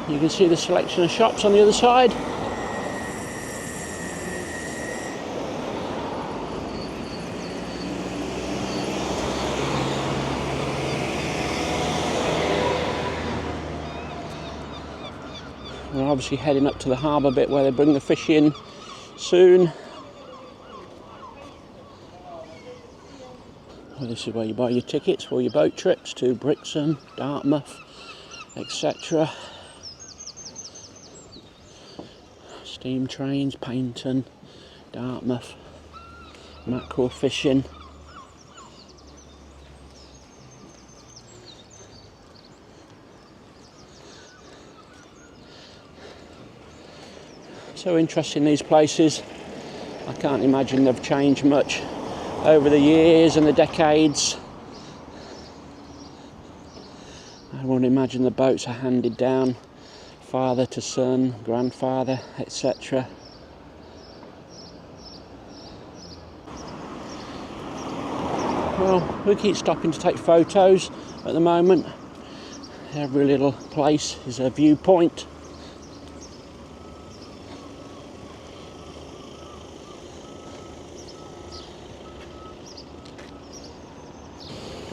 You can see the selection of shops on the other side. We're obviously heading up to the harbour bit where they bring the fish in soon. Well, this is where you buy your tickets for your boat trips to Brixham, Dartmouth, etc. Steam trains, Paynton, Dartmouth, mackerel fishing. So interesting, these places. I can't imagine they've changed much over the years and the decades. I won't imagine the boats are handed down father to son, grandfather, etc. Well, we keep stopping to take photos at the moment. Every little place is a viewpoint.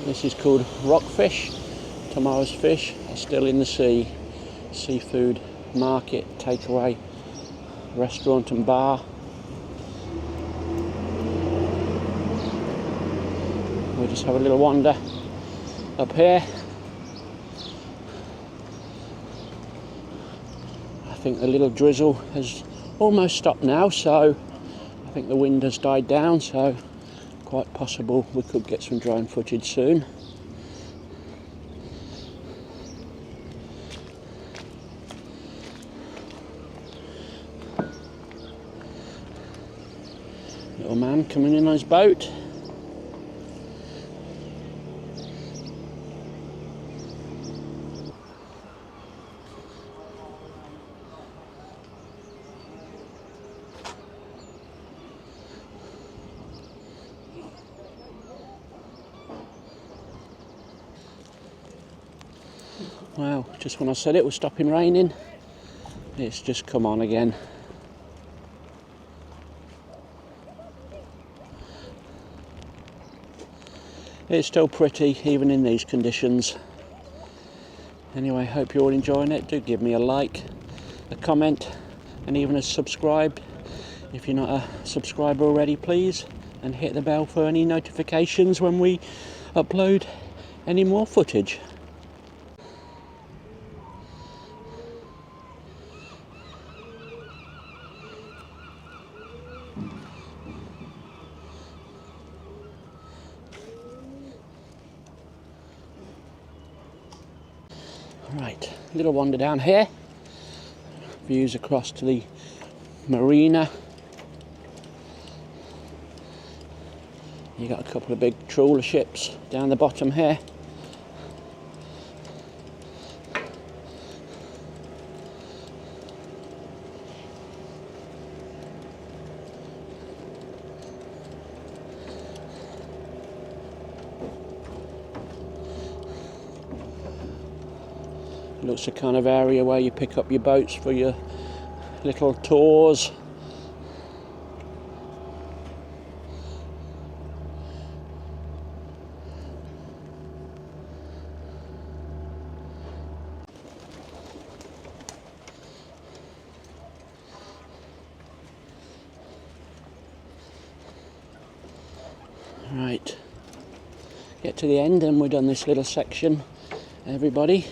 This is called rockfish. Tomorrow's fish are still in the sea. Seafood market, takeaway, restaurant and bar. We'll just have a little wander up here. I think the little drizzle has almost stopped now, so I think the wind has died down, so quite possible we could get some drone footage soon. Little man coming in on his boat. Wow, just when I said it was stopping raining, it's just come on again. It's still pretty, even in these conditions. Anyway, hope you're all enjoying it. Do give me a like, a comment, and even a subscribe. If you're not a subscriber already, please, and hit the bell for any notifications when we upload any more footage. Right, little wander down here. Views across to the marina. You got a couple of big trawler ships down the bottom here. Looks the kind of area where you pick up your boats for your little tours. Right, get to the end and we're done this little section, everybody.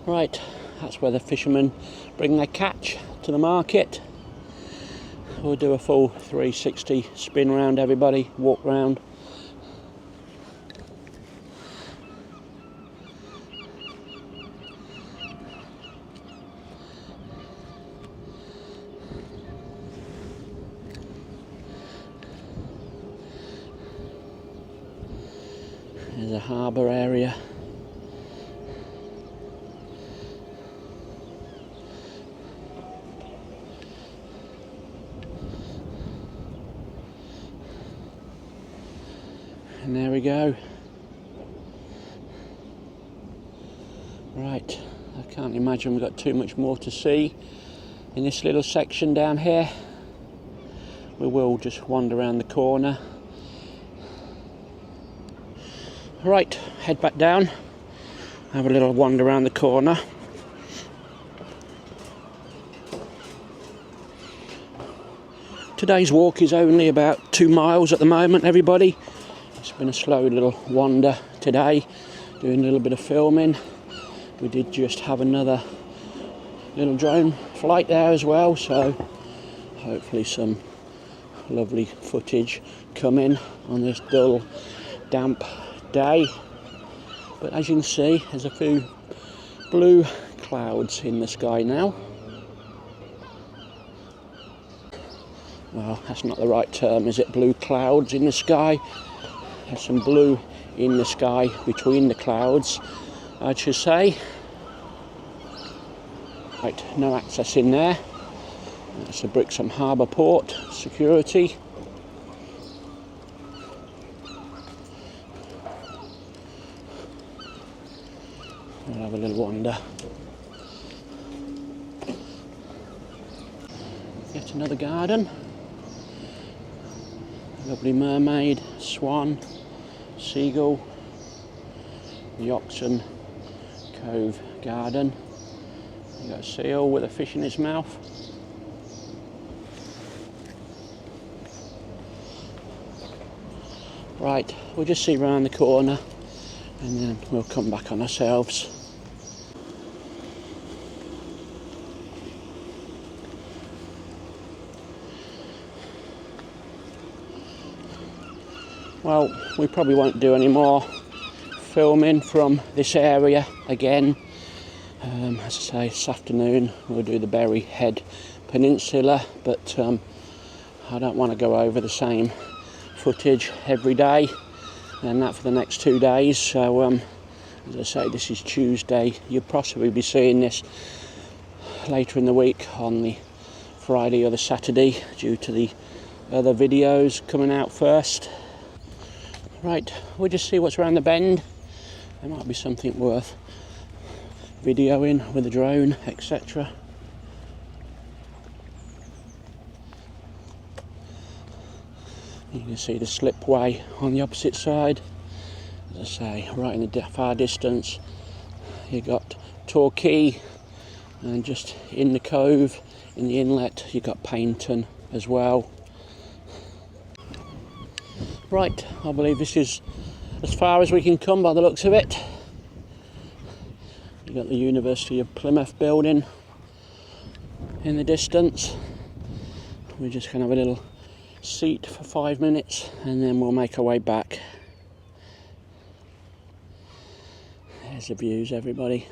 Right, that's where the fishermen bring their catch to the market. We'll do a full 360 spin round, everybody, walk round. There's a harbour area. And there we go. Right, I can't imagine we've got too much more to see in this little section down here. We will just wander around the corner. Right, head back down, have a little wander around the corner. Today's walk is only about 2 miles at the moment, everybody. It's been a slow little wander today, doing a little bit of filming. We did just have another little drone flight there as well, so hopefully some lovely footage coming on this dull, damp day. But as you can see, there's a few blue clouds in the sky now. Well, that's not the right term, is it? Blue clouds in the sky. There's some blue in the sky between the clouds, I should say. Right, no access in there. That's the Brixham Harbour port security. We'll have a little wander. Yet another garden. Lovely mermaid, swan, seagull, the Oxon Cove garden. You've got a seal with a fish in its mouth. Right, we'll just see round the corner and then we'll come back on ourselves. Well, we probably won't do any more filming from this area again. As I say, this afternoon we'll do the Berry Head Peninsula, but I don't want to go over the same footage every day, and that for the next 2 days. So as I say, this is Tuesday. You'll possibly be seeing this later in the week on the Friday or the Saturday, due to the other videos coming out first. Right, we'll just see what's around the bend. There might be something worth videoing with a drone, etc. You can see the slipway on the opposite side. As I say, right in the far distance, you got Torquay, and just in the cove, in the inlet, you got Paynton as well. Right, I believe this is as far as we can come by the looks of it. You've got the University of Plymouth building in the distance. We're just going to have a little seat for 5 minutes and then we'll make our way back. There's the views, everybody.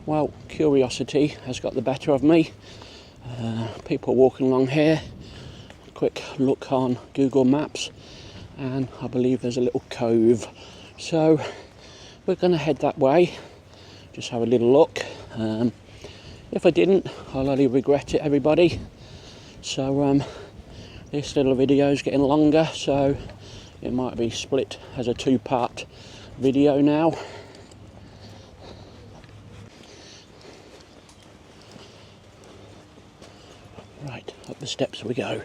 Well, curiosity has got the better of me. People walking along here. Quick look on Google Maps, and I believe there's a little cove. So we're going to head that way. Just have a little look. If I didn't, I'll only regret it, everybody. So this little video is getting longer, so it might be split as a 2-part video now. Right, up the steps we go.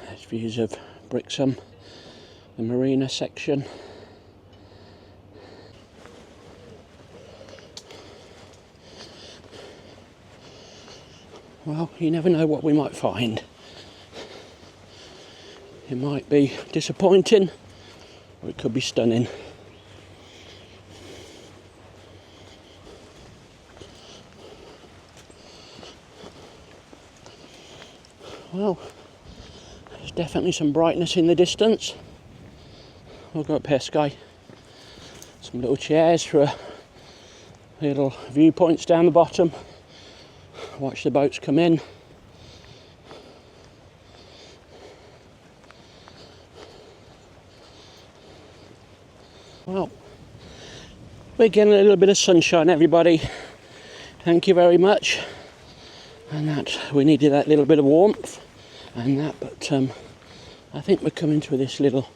There's views of Brixham, the marina section. Well, you never know what we might find. It might be disappointing, or it could be stunning. Well, there's definitely some brightness in the distance. We'll go up here, Sky. Some little chairs for little viewpoints down the bottom. Watch the boats come in. Well, we're getting a little bit of sunshine, everybody. Thank you very much. And that we needed that little bit of warmth and that, but I think we're coming to this little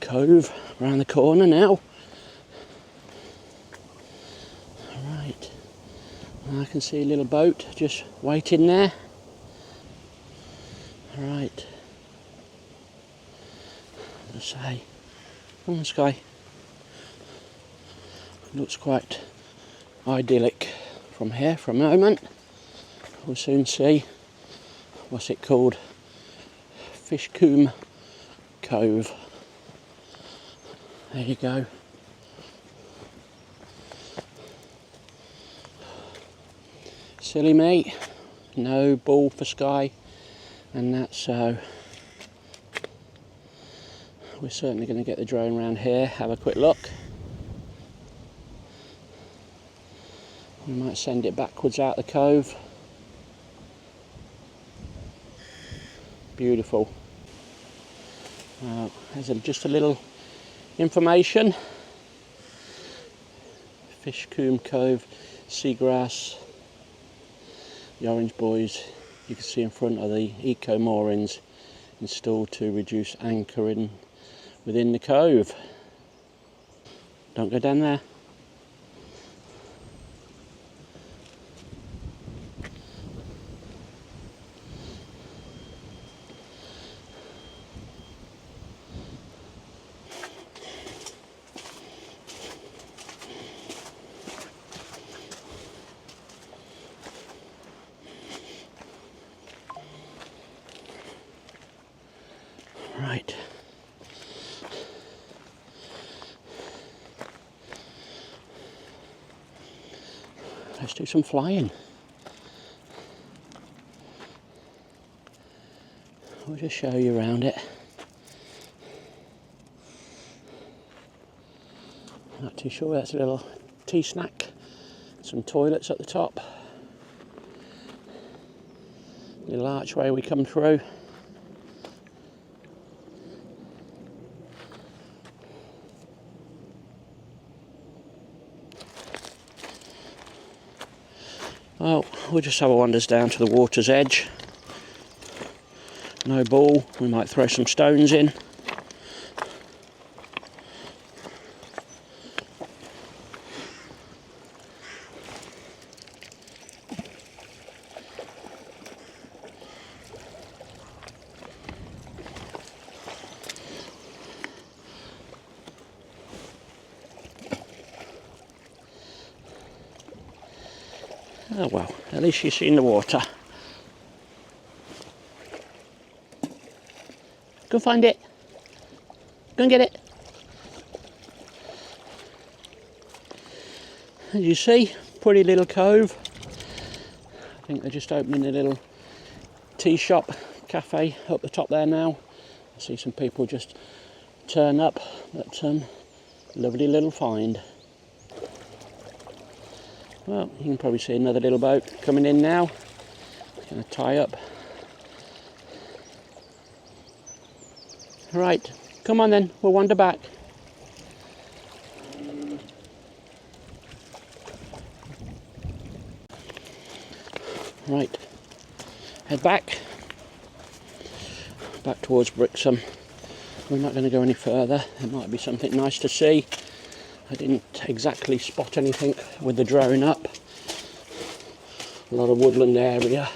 cove around the corner now. Right, I can see a little boat just waiting there. Right, as I say, come on Sky. Looks quite idyllic from here for a moment. We'll soon see what's it called, Fishcombe Cove. There you go. Silly me, no ball for Sky, and that's so. We're certainly going to get the drone around here, have a quick look. We might send it backwards out the cove. Beautiful. There's just a little information. Fishcombe Cove, seagrass. The orange buoys you can see in front of the eco moorings installed to reduce anchoring within the cove. Don't go down there. Right. Let's do some flying. We'll just show you around it. Not too sure, that's a little tea snack. Some toilets at the top. Little archway we come through. Well, we'll just have a wanders down to the water's edge. No ball, we might throw some stones in. Oh well, at least you've seen the water. Go find it. Go and get it. As you see, pretty little cove. I think they're just opening a little tea shop, cafe up the top there now. I see some people just turn up, but lovely little find. Well, you can probably see another little boat coming in now. It's going to tie up. Right, come on then, we'll wander back. Right, head back towards Brixham. We're not going to go any further. There might be something nice to see. I didn't exactly spot anything with the drone up. A lot of woodland area.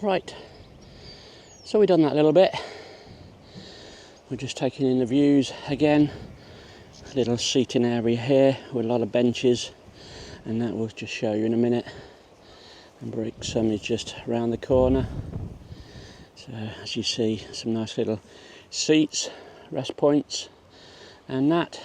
Right. So we've done that little bit. We're just taking in the views again. A little seating area here with a lot of benches, and that we'll just show you in a minute. And Brixham is just around the corner. So as you see, some nice little seats, rest points, and that.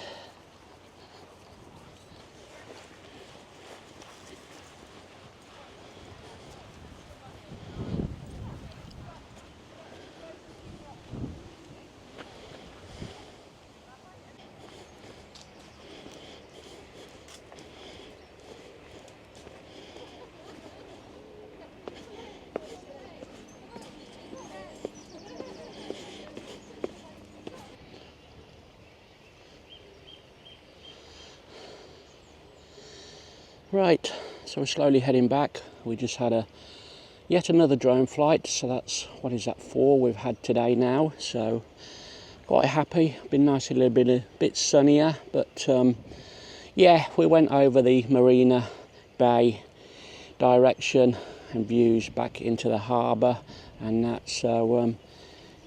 Right, so we're slowly heading back. We just had yet another drone flight, so that's, what is that, 4 we've had today now, so quite happy. Been nice, a bit sunnier, but yeah, we went over the marina bay direction and views back into the harbour and that, so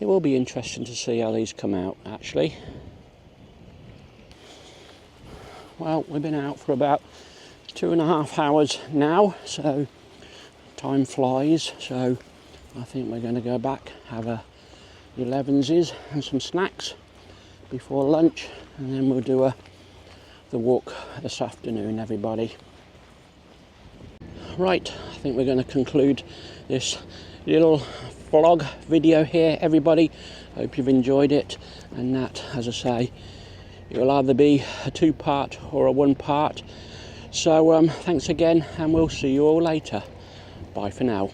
it will be interesting to see how these come out actually. Well, we've been out for about 2.5 hours now, so time flies, so I think we're going to go back, have a 11s and some snacks before lunch, and then we'll do the walk this afternoon, everybody. Right, I think we're going to conclude this little vlog video here, everybody. Hope you've enjoyed it, and that, as I say, it will either be a 2-part or a 1-part. So thanks again, and we'll see you all later. Bye for now.